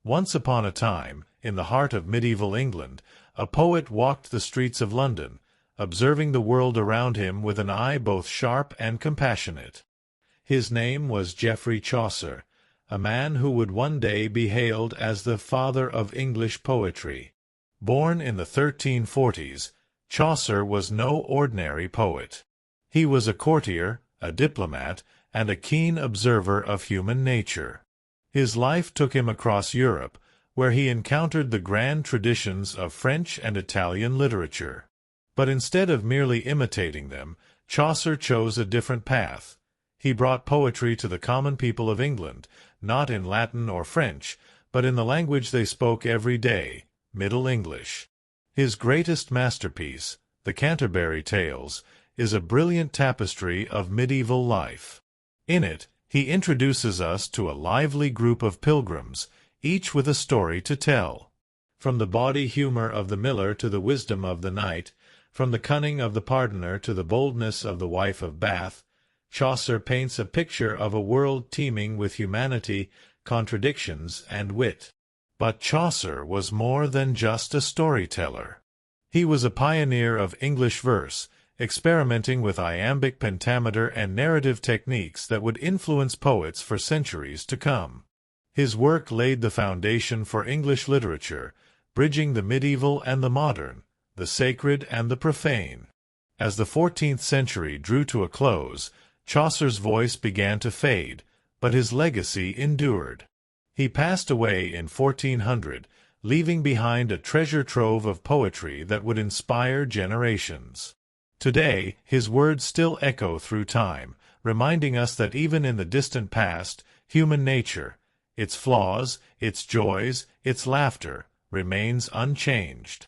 Once upon a time, in the heart of medieval England, a poet walked the streets of London, observing the world around him with an eye both sharp and compassionate. His name was Geoffrey Chaucer, a man who would one day be hailed as the father of English poetry. Born in the 1340s, Chaucer was no ordinary poet. He was a courtier, a diplomat, and a keen observer of human nature. His life took him across Europe, where he encountered the grand traditions of French and Italian literature. But instead of merely imitating them, Chaucer chose a different path. He brought poetry to the common people of England, not in Latin or French, but in the language they spoke every day, Middle English. His greatest masterpiece, the Canterbury Tales, is a brilliant tapestry of medieval life. In it, he introduces us to a lively group of pilgrims, each with a story to tell. From the bawdy humor of the miller to the wisdom of the knight, from the cunning of the pardoner to the boldness of the wife of Bath, Chaucer paints a picture of a world teeming with humanity, contradictions, and wit. But Chaucer was more than just a storyteller. He was a pioneer of English verse, experimenting with iambic pentameter and narrative techniques that would influence poets for centuries to come. His work laid the foundation for English literature, bridging the medieval and the modern, the sacred and the profane. As the 14th century drew to a close, Chaucer's voice began to fade, but his legacy endured. He passed away in 1400, leaving behind a treasure trove of poetry that would inspire generations. Today, his words still echo through time, reminding us that even in the distant past, human nature, its flaws, its joys, its laughter, remains unchanged.